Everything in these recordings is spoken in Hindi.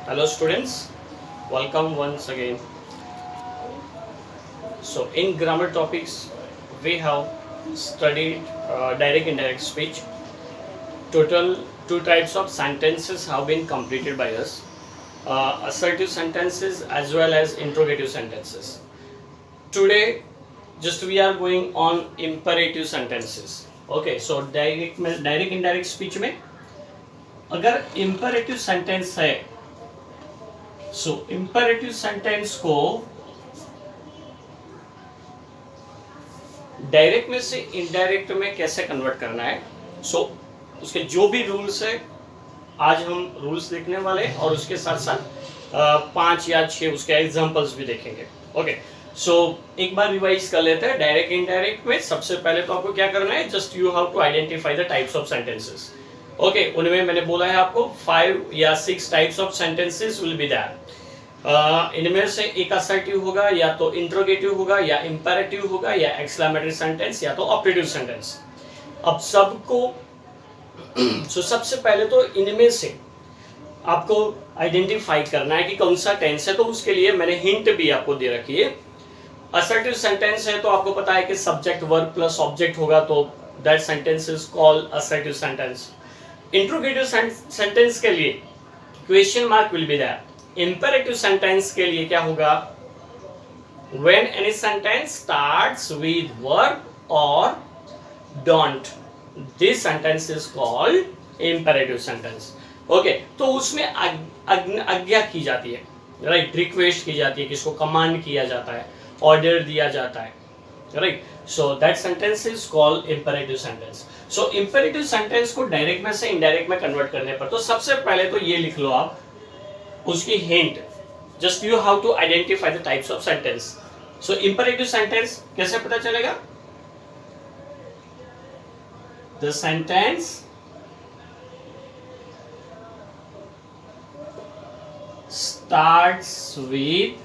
Hello students, welcome once again. So in grammar topics, we have studied direct indirect speech. Total two types of sentences have been completed by us. Assertive sentences as well as interrogative sentences. Today, just we are going on imperative sentences. Okay, so direct indirect speech में अगर imperative sentence है, so imperative sentence को डायरेक्ट में से इनडायरेक्ट में कैसे कन्वर्ट करना है. उसके जो भी रूल्स है आज हम रूल्स देखने वाले हैं और उसके साथ साथ 5 या 6 उसके एग्जांपल्स भी देखेंगे. ओके, सो एक बार रिवाइज कर लेते हैं. डायरेक्ट इनडायरेक्ट में सबसे पहले तो आपको क्या करना है, just you have to identify the types of sentences. Okay, उनमें मैंने बोला है आपको 5 या 6 types of sentences will be there. इनमें से एक असर्टिव होगा, या तो इंट्रोगेटिव होगा, या इंपेरेटिव होगा, या एक्सक्लेमेटरी सेंटेंस, या तो ऑपरेटिव सेंटेंस. अब सबको सबसे पहले तो इनमें से आपको आइडेंटिफाई करना है कि कौन सा टेंस है. तो उसके लिए मैंने हिंट भी आपको दे रखी है. असर्टिव सेंटेंस है तो आपको पता है कि सब्जेक्ट वर्ब प्लस ऑब्जेक्ट होगा, तो that sentence is called assertive sentence. Interrogative sentence के लिए question mark will be there. Imperative sentence के लिए क्या होगा, when any sentence starts with verb और don't, this sentence is called imperative sentence. Okay, तो उसमें आज्ञा की जाती है, राइट, रिक्वेस्ट की जाती है, किसको कमांड किया जाता है, ऑर्डर दिया जाता है, right. So that sentence is called imperative sentence. So imperative sentence को डायरेक्ट में से इनडायरेक्ट में कन्वर्ट करने पर तो सबसे पहले तो ये लिख लो आप उसकी hint, just you have to identify the types of sentence. So imperative sentence कैसे पता चलेगा, the sentence starts with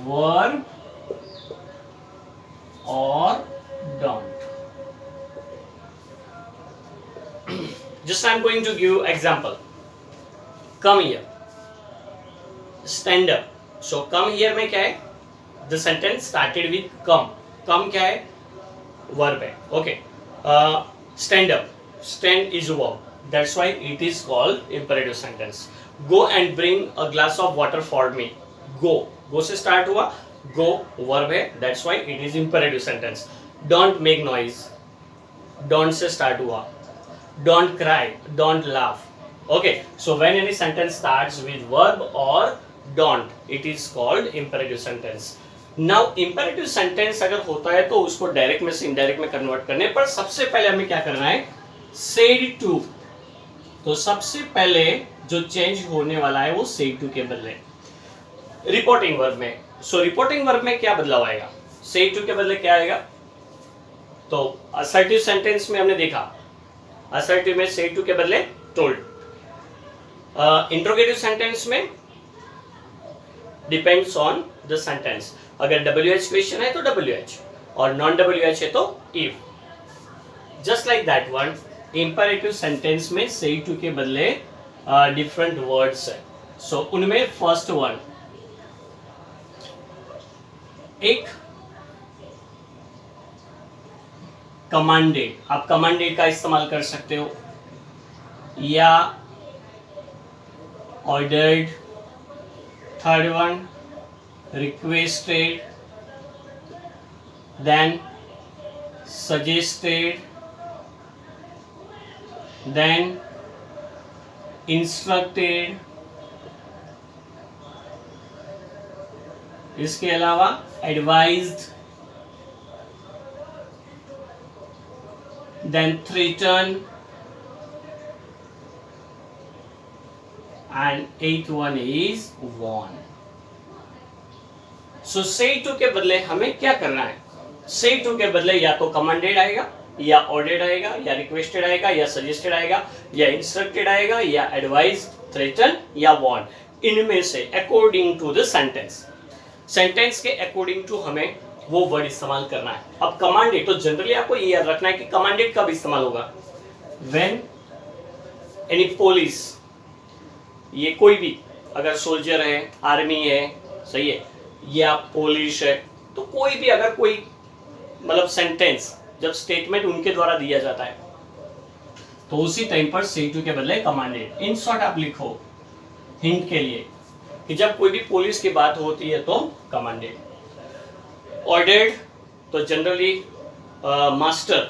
verb or don't. Just I'm going to give example. Come here. Stand up. So come here में क्या है, the sentence started with come. Come क्या है, verb है. Okay. Stand up. Stand is verb. That's why it is called imperative sentence. Go and bring a glass of water for me. Go. Go से start हुआ. Go verb है. That's why it is imperative sentence. Don't make noise. Don't से start हुआ. Don't cry. Don't laugh. Okay. So when any sentence starts with verb or don't, it is called imperative sentence. Now imperative sentence अगर होता है तो उसको डायरेक्ट में से इनडायरेक्ट में कन्वर्ट करने पर सबसे पहले हमें क्या करना है, said to. तो सबसे पहले जो चेंज होने वाला है वो said to के बदले रिपोर्टिंग वर्ब में. सो रिपोर्टिंग वर्ब में क्या बदलाव आएगा, said to के बदले क्या आएगा. तो असर्टिव सेंटेंस में हमने देखा, असर्टिव में said to के बदले told. इंट्रोगेटिव सेंटेंस में डिपेंड्स ऑन द सेंटेंस. अगर WH क्वेश्चन है तो WH और नॉन WH है तो if. Just like that one, imperative sentence में said to के बदले डिफरेंट वर्ड्स है. सो उनमें फर्स्ट वन, एक कमांडेड. आप कमांडेड का इस्तेमाल कर सकते हो, या ordered. Third one requested, then suggested, then instructed. इसके अलावा advised, then threatened, and eighth one is warned. So say to के बदले हमें क्या करना है, say to के बदले या तो commanded आएगा, या ऑर्डर्ड आएगा, या रिक्वेस्टेड आएगा, या सजेस्टेड आएगा, या इंस्ट्रक्टेड आएगा, या एडवाइज्ड, थ्रेटन या वार्न. इनमें से according to the sentence, sentence के अकॉर्डिंग टू हमें वो वर्ड इस्तेमाल करना है. अब कमांडेड तो जनरली आपको ये याद रखना है कि कमांडेड कब इस्तेमाल होगा, व्हेन एनी पुलिस ये कोई भी, अगर सोल्जर है, आर्मी है, सही है, या पुलिस है, तो कोई भी अगर कोई मतलब सेंटेंस जब स्टेटमेंट उनके द्वारा दिया जाता है तो उसी टाइम पर से टू के बदले कमांडेड। इन शॉर्ट आप लिखो हिंट के लिए कि जब कोई भी पुलिस की बात होती है तो कमांडेड। ऑर्डर्ड तो जनरली मास्टर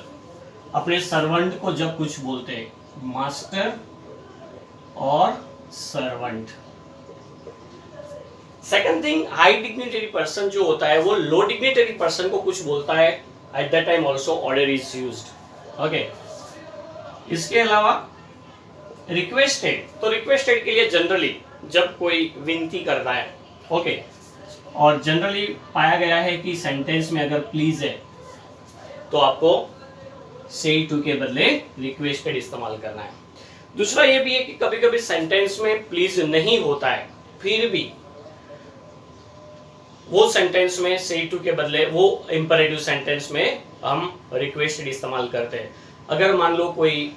अपने सर्वेंट को जब कुछ बोलते हैं, मास्टर और servant. Second thing, high dignitary person जो होता है वो लो डिग्निटरी पर्सन को कुछ बोलता है, at that time also order is used. Okay, इसके अलावा रिक्वेस्टेड, तो रिक्वेस्टेड के लिए जनरली जब कोई विनती करता है, ओके, और जनरली पाया गया है कि सेंटेंस में अगर प्लीज है तो आपको से टू के बदले रिक्वेस्टेड इस्तेमाल करना है। दूसरा ये भी है कि कभी कभी सेंटेंस में प्लीज नहीं होता है, फिर भी वो सेंटेंस में से टू के बदले वो इंपरेटिव सेंटेंस में हम रिक्वेस्टेड इस्तेमाल करते हैं। अगर मान लो कोई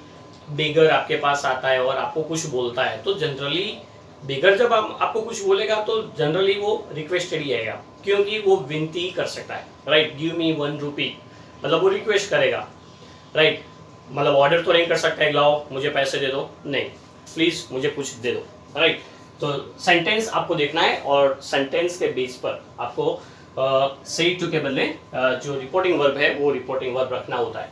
बेगर आपके पास आता है और आपको कुछ बोलता है तो जनरली बेगर जब आपको कुछ बोलेगा तो जनरली वो रिक्वेस्टेड ही आएगा, क्योंकि वो विनती ही कर सकता है, राइट। गिव मी 1 रुपी, मतलब वो रिक्वेस्ट करेगा, राइट। मतलब ऑर्डर तो नहीं कर सकता है, लाओ मुझे पैसे दे दो, नहीं, प्लीज मुझे कुछ दे दो, राइट। तो सेंटेंस आपको देखना है और सेंटेंस के बेस पर आपको से टू के बदले जो रिपोर्टिंग वर्ब है वो रिपोर्टिंग वर्ब रखना होता है।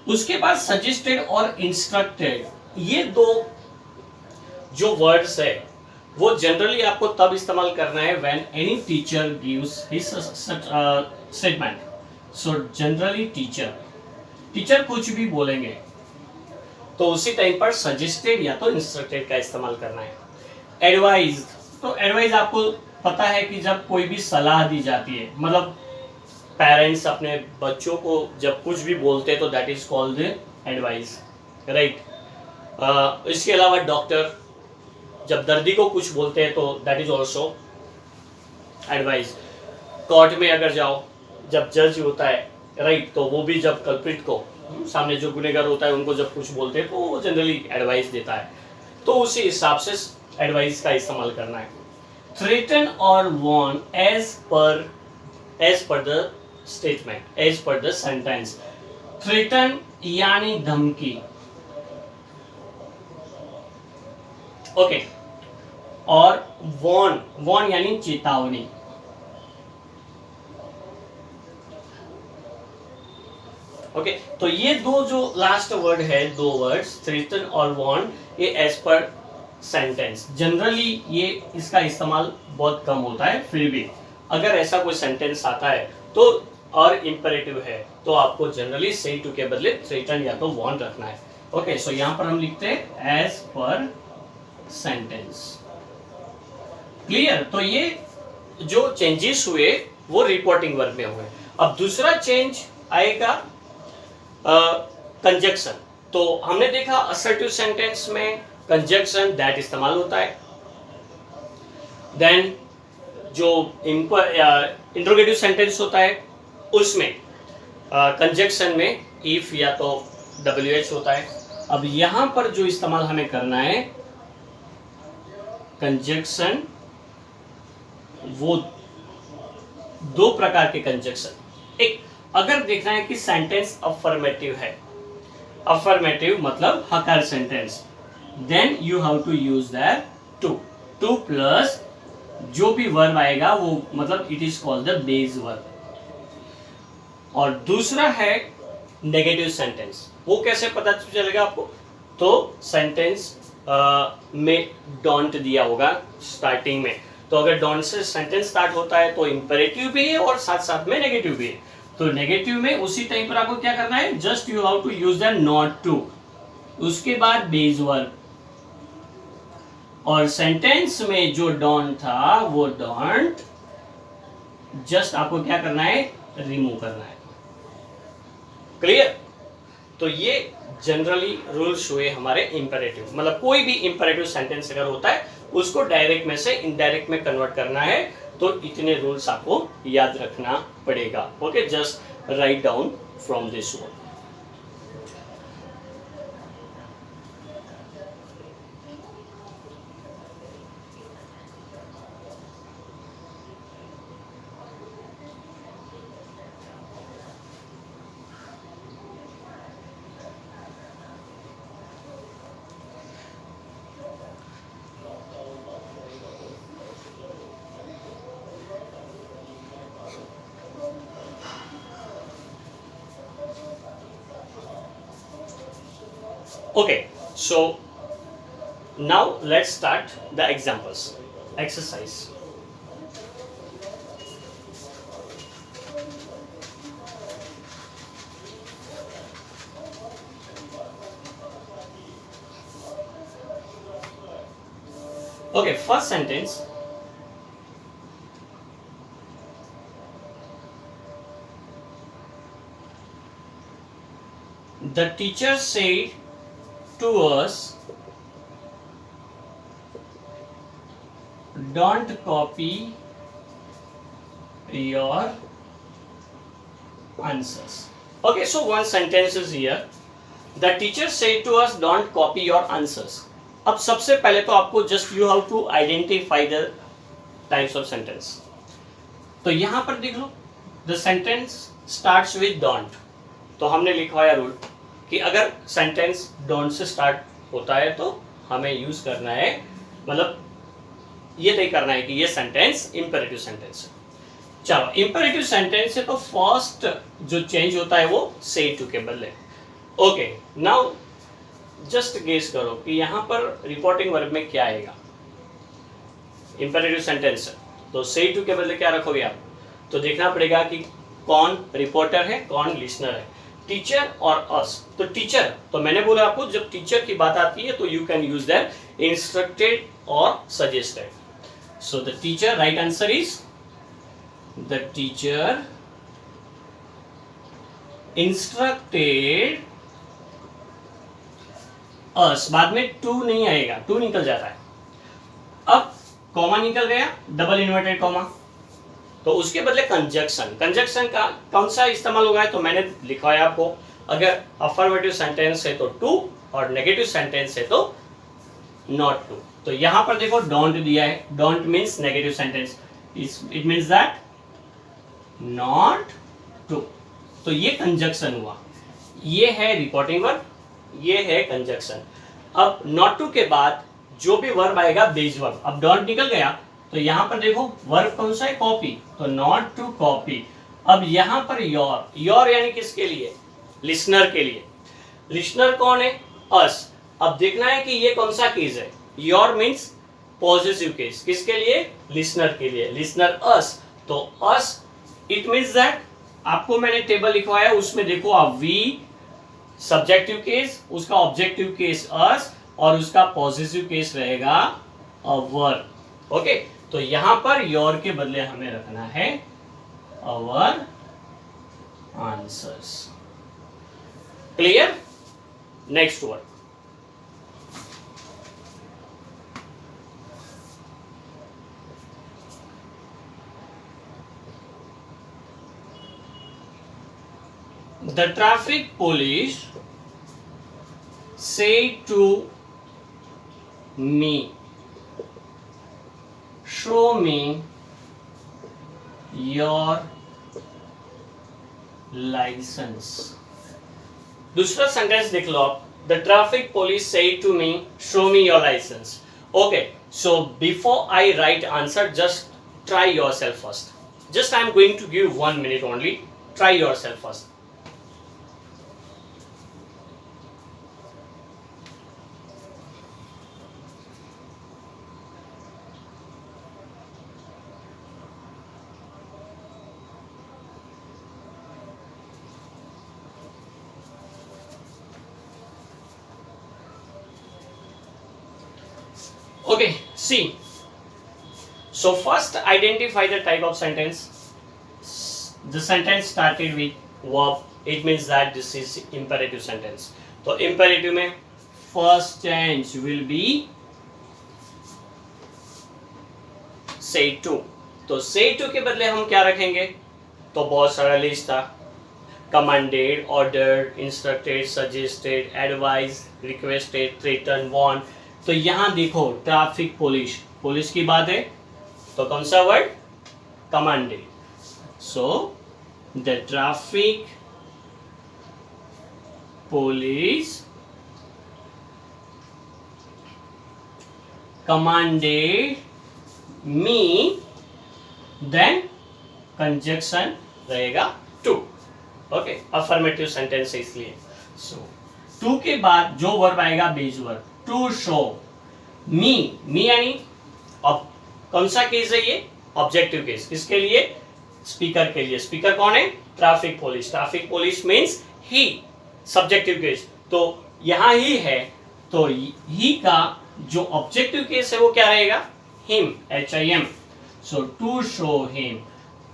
उसके बाद सजेस्टेड और इंस्ट्रक्टेड, ये दो जो वर्ड्स है वो जनरली आपको तब इस्तेमाल करना है when any teacher gives his statement. So generally teacher कुछ भी बोलेंगे तो उसी टाइम पर सजेस्टेड या तो इंस्ट्रक्टेड का इस्तेमाल करना है। एडवाइज, तो एडवाइज आपको पता है कि जब कोई भी सलाह दी जाती है, मतलब पेरेंट्स अपने बच्चों को जब कुछ भी बोलते हैं तो that is called advice, right. इसके अलावा डॉक्टर जब दर्दी को कुछ बोलते हैं तो that is also advice. Court में अगर जाओ, जब जज होता है, राइट, तो वो भी जब कल्प्रिट को, सामने जो गुनहगार होता है उनको जब कुछ बोलते हैं तो वो जनरली एडवाइस देता है, तो उसी हिसाब से एडवाइस का इस्तेमाल करना है। थ्रेटन और warn as per the statement, as per the sentence. Threaten यानी धमकी, ओके, और वॉर्न यानी चेतावनी। ओके, तो ये दो जो लास्ट वर्ड है, दो वर्ड्स थ्रेटन और वॉर्न, ये एज पर सेंटेंस। जनरली ये इसका इस्तेमाल बहुत कम होता है, फिर भी अगर ऐसा कोई सेंटेंस आता है तो और इंपेरेटिव है तो आपको जनरली से टू के बदले थ्रेटन या तो वॉर्न रखना है। ओके, सो यहां पर हम लिखते हैं एज पर सेंटेंस। क्लियर? तो ये जो चेंजेस हुए वो रिपोर्टिंग वर्ब में हुए। अब दूसरा चेंज आएगा कंजक्शन। तो हमने देखा असर्टिव सेंटेंस में कंजक्शन दैट इस्तेमाल होता है। देन जो इंट्रोगेटिव सेंटेंस होता है उसमें कंजक्शन में इफ या तो WH होता है। अब यहां पर जो इस्तेमाल हमें करना है कंजक्शन, वो दो प्रकार के कंजक्शन। एक, अगर देखना है कि सेंटेंस अफर्मेटिव है, अफर्मेटिव मतलब हकार sentence, then you have to use that to plus जो भी वर्ब आएगा वो मतलब it is called the base verb. और दूसरा है नेगेटिव सेंटेंस। वो कैसे पता चलेगा आपको? तो सेंटेंस में डोंट दिया होगा स्टार्टिंग में, तो अगर डोंट से सेंटेंस स्टार्ट होता है तो इंपेरेटिव भी है और साथ साथ में नेगेटिव भी है। तो नेगेटिव में उसी टाइम पर आपको क्या करना है, just you have to use the not to, उसके बाद बेस वर्ब। और सेंटेंस में जो डोंट था वो डोंट जस्ट आपको क्या करना है, रिमूव करना है। क्लियर? तो ये जनरली रूल्स हुए हमारे इंपेरेटिव, मतलब कोई भी इंपेरेटिव सेंटेंस अगर होता है उसको डायरेक्ट में से इनडायरेक्ट में कन्वर्ट करना है, तो इतने रूल्स आपको याद रखना पड़ेगा। Okay, just write down from this one. Okay, so now let's start the examples. Exercise. Okay, first sentence. The teacher said to us, don't copy your answers. Okay, so one sentence is here. The teacher said to us, don't copy your answers. अब सबसे पहले तो आपको just you have to identify the types of sentence. तो यहां पर देख लो, the sentence starts with don't. तो हमने लिखवाया रूल कि अगर सेंटेंस डोंट से स्टार्ट होता है तो हमें यूज करना है, मतलब ये तय करना है कि ये सेंटेंस इंपेरेटिव सेंटेंस है. चलो, इंपेरेटिव सेंटेंस है तो फर्स्ट जो चेंज होता है वो से टू के बदले. ओके, नाउ जस्ट गेस करो कि यहाँ पर रिपोर्टिंग वर्ब में क्या आएगा. इंपेरेटिव सेंटेंस है तो से टू के बदले क्या रखोगे आप. तो देखना पड़ेगा कि कौन रिपोर्टर है, कौन लिसनर है, टीचर और अस. तो टीचर, तो मैंने बोला आपको जब टीचर की बात आती है तो you can use that instructed और suggested. So the teacher, right answer is the teacher instructed us. बाद में टू नहीं आएगा, टू निकल जाता है. अब कॉमा निकल गया, डबल इन्वर्टेड कॉमा, तो उसके बदले कंजक्शन. कंजक्शन का कौन सा इस्तेमाल होगा है तो मैंने लिखवाया आपको. अगर अफर्मेटिव सेंटेंस है तो टू और नेगेटिव सेंटेंस है तो नॉट टू. तो यहां पर देखो डोंट दिया है. Don't means negative sentence, it means that not to. तो ये कंजक्शन हुआ. ये है रिपोर्टिंग वर्ब, ये है कंजक्शन. अब नॉट टू के बाद जो भी वर्ब आएगा बेस वर्ब. अब डोंट निकल गया तो यहां पर देखो वर्ब कौन सा है, कॉपी, तो नॉट टू कॉपी. अब यहां पर योर, योर यानी किसके लिए, लिसनर के लिए. लिसनर कौन है, अस. अब देखना है कि ये कौन सा केस है. योर मीन्स पॉजिटिव केस, किसके लिए, लिसनर के लिए, लिसनर अस. तो अस इट मीन्स दैट, आपको मैंने टेबल लिखवाया उसमें देखो आप वी सब्जेक्टिव केस, उसका ऑब्जेक्टिव केस अस और उसका पॉजिटिव केस रहेगा अवर. ओके, तो यहां पर योर के बदले हमें रखना है our answers. Clear. Next word. The traffic police say to me, show me your license. दूसरा सेंटेंस देख लो आप. The traffic police say to me, show me your license. Okay, so before I write answer, just try yourself first. Just I am going to give 1 minute only. Try yourself first. Okay, see. So first identify the type of sentence. The sentence started with verb. It means that this is imperative sentence. तो imperative में first change will be say to. तो say to के बदले हम क्या रखेंगे, तो बहुत सारा लिस्ट था. commanded, ordered, instructed, suggested, advised, requested, threatened, warned. तो यहां देखो ट्रैफिक पुलिस, पुलिस की बात है तो कौन सा word, commanded. So the traffic police commanded me, then conjunction रहेगा टू. ओके, अफर्मेटिव सेंटेंस है इसलिए. सो टू के बाद जो वर्ब आएगा base verb, to show. Me यानी अब कौन सा केस है ये? Objective case. किसके लिए? स्पीकर के लिए। स्पीकर कौन है? Traffic police. Traffic police means he, subjective case. तो यहां ही है, तो ही का जो ऑब्जेक्टिव केस है वो क्या रहेगा? Him, HIM। So to show him.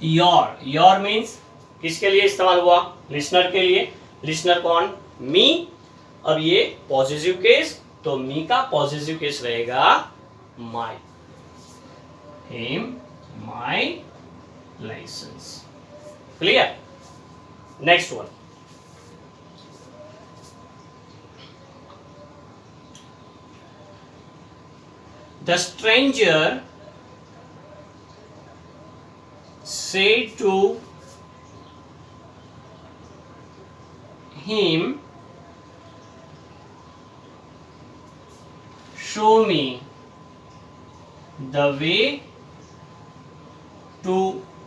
Your means किसके लिए इस्तेमाल हुआ? लिसनर के लिए। लिसनर कौन? मी। अब ये पॉजिटिव केस, तो मी का पॉजिटिव केस रहेगा my. Him my license. Clear? Next one, the stranger said to him, show me the way to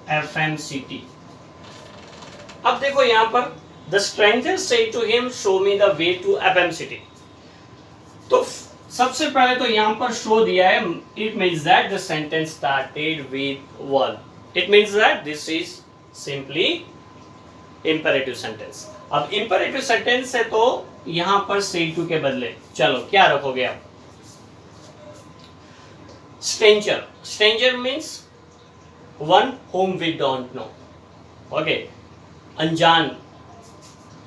FM city। अब देखो यहां पर the stranger said to him, show me the way to FM city। तो सबसे पहले तो यहां पर शो दिया है, it means that the sentence started with verb. It means that this is simply imperative sentence। अब imperative sentence है तो यहां पर say to के बदले चलो क्या रखोगे आप? Stranger। Stranger means one whom we don't know। Okay, अनजान।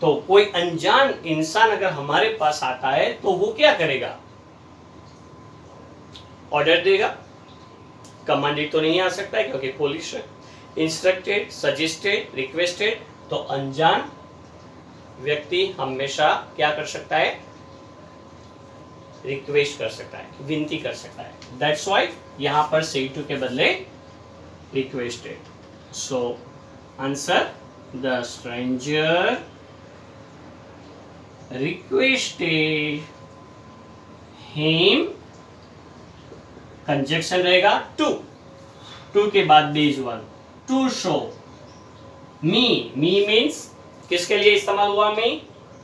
तो कोई अनजान इंसान अगर हमारे पास आता है तो वो क्या करेगा? ऑर्डर देगा। कमांडेड तो नहीं आ सकता है क्योंकि पुलिस है। इंस्ट्रक्टेड, सजेस्टेड, रिक्वेस्टेड, तो अनजान व्यक्ति हमेशा क्या कर सकता है? रिक्वेस्ट कर सकता है, विनती कर सकता है। दैट्स व्हाई यहां पर से टू के बदले requested. So answer, the stranger requested him, conjunction रहेगा टू के बाद base verb, to show me. Means किसके लिए इस्तेमाल हुआ? मी।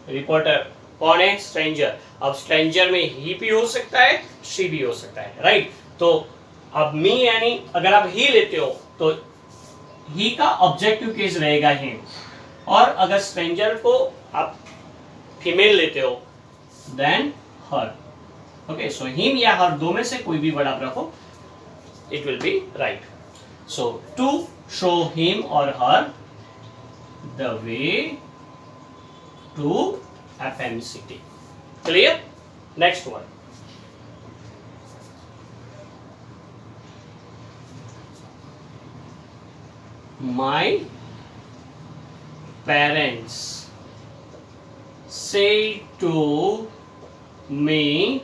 रिपोर्टर कौन है? स्ट्रेंजर। अब स्ट्रेंजर में ही भी हो सकता है, शी भी हो सकता है, राइट? तो अब मी यानी अगर आप ही लेते हो तो ही का ऑब्जेक्टिव केस रहेगा हिम, और अगर स्ट्रेंजर को आप फीमेल लेते हो देन हर। ओके, सो हिम या हर दो में से कोई भी वर्ड आप रखो, it will be right. So to show him और her the way to FM city। Clear? Next one, my parents से to me,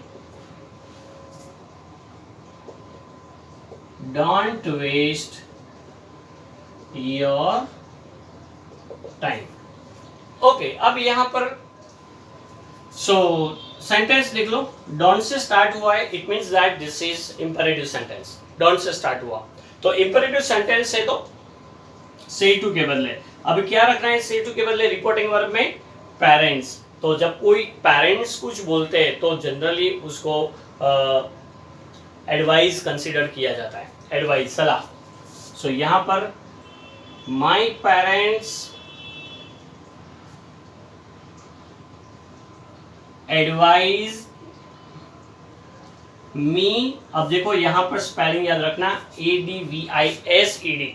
don't waste your time। Okay, अब यहां पर सेंटेंस लिख लो। डोंट से स्टार्ट हुआ है, it means that this is imperative sentence. Don't say start हुआ तो इंपेरेटिव सेंटेंस है तो से टू के बदले अब क्या रखना है? से टू के बदले रिपोर्टिंग वर्ब में पेरेंट्स। तो जब कोई पेरेंट्स कुछ बोलते हैं तो जनरली उसको एडवाइस कंसीडर किया जाता है, एडवाइस, सलाह। सो यहां पर माई पेरेंट्स एडवाइज मी। अब देखो यहां पर स्पेलिंग याद रखना, ADVISED।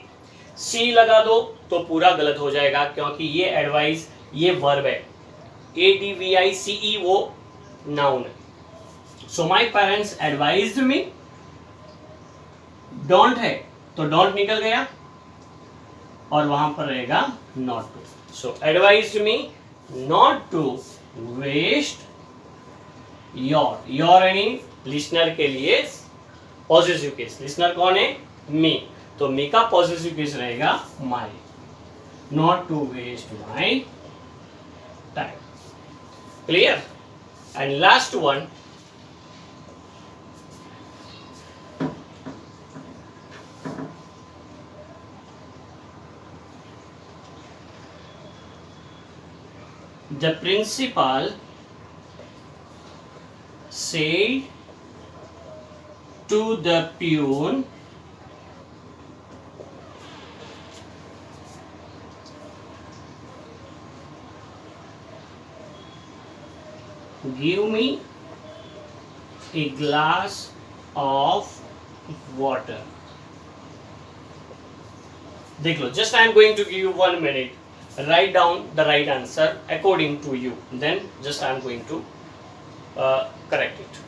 सी लगा दो तो पूरा गलत हो जाएगा क्योंकि ये एडवाइस ये वर्ब है, ADVICE वो नाउन है। So my parents advised me, don't है तो डोंट निकल गया और वहां पर रहेगा not to. So advised me not to waste your यानी लिसनर के लिए पॉजिटिव केस। लिसनर कौन है? मी। तो मी का पॉजिटिव केस रहेगा my, not to waste my time. Clear? And last one, the principal said to the peon give me a glass of water. देख लो, just I am going to give you 1 minute. Write down the right answer according to you. Then just I am going to correct it.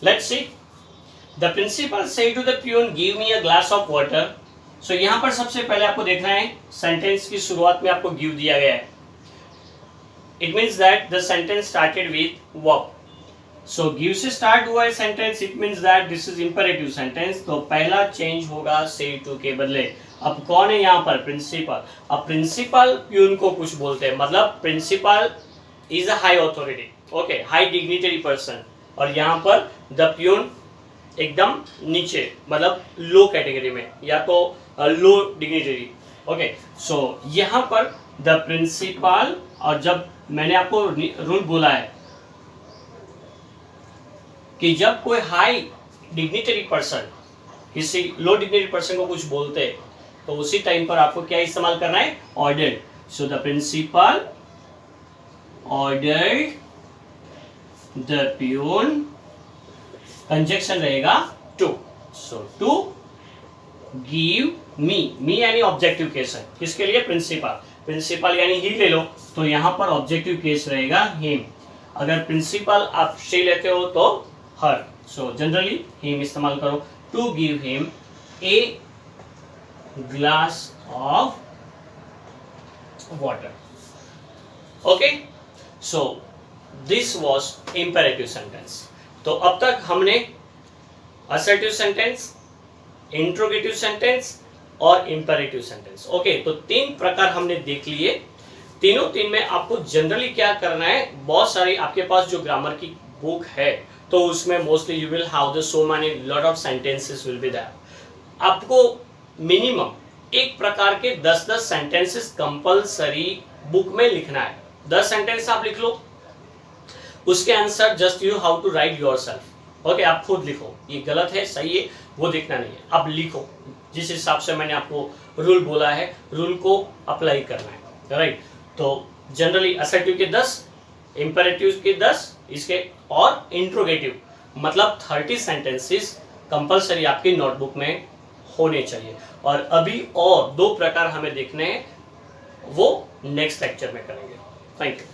Let's see. The principal said to the peon, "Give me a glass of water." So यहाँ पर सबसे पहले आपको देखना है सेंटेंस की शुरुआत में आपको गिव दिया गया है. It means that the sentence started with verb. So give से स्टार्ट हुआ है sentence. It means that this is imperative sentence. तो पहला चेंज होगा say to के बदले. अब कौन है यहाँ पर? प्रिंसिपल. अब प्रिंसिपल प्यून को कुछ बोलते हैं, मतलब principal is a high authority, okay, high dignitary person. और यहाँ पर द प्यून एकदम नीचे, मतलब लो कैटेगरी में, या तो लो डिग्निटरी. ओके, सो यहाँ पर द प्रिंसिपल. और जब मैंने आपको रूल बोला है कि जब कोई हाई डिग्निटरी पर्सन किसी लो डिग्निटरी पर्सन को कुछ बोलते हैं, तो उसी टाइम पर आपको क्या इस्तेमाल करना है? Order. So the principal order the peon, conjunction रहेगा to. So to give me यानी ऑब्जेक्टिव केस है. किसके लिए? प्रिंसिपल. प्रिंसिपल यानी ही ले लो, तो यहाँ पर ऑब्जेक्टिव केस रहेगा हिम. अगर प्रिंसिपल आप शी लेते हो तो हर. सो जनरली हिम इस्तेमाल करो. To give him a glass of water. Okay, so this was imperative sentence. तो अब तक हमने असर्टिव सेंटेंस, इंट्रोगेटिव सेंटेंस और इम्पेरेटिव सेंटेंस, ओके, तो 3 प्रकार हमने देख लिए. तीन में आपको जनरली क्या करना है, बहुत सारी आपके पास जो ग्रामर की बुक है तो उसमें mostly you will have the so many lot of sentences will be there. आपको मिनिमम एक प्रकार के 10-10 सेंटेंसेस कंपल्सरी बुक में लिखना है. 10 सेंटेंस आप लिख लो, उसके answer just you how to write yourself. Okay, आप खुद लिखो, ये गलत है सही है वो देखना नहीं है, आप लिखो जिस हिसाब से मैंने आपको रूल बोला है, रूल को अप्लाई करना है, राइट. तो जनरली असर्टिव के 10, इंपेरेटिव के 10, इसके और इंट्रोगेटिव मतलब 30 सेंटेंसेस कंपल्सरी आपकी नोटबुक में होने चाहिए. और अभी और 2 प्रकार हमें देखने हैं, वो नेक्स्ट लेक्चर में करेंगे. Thank you.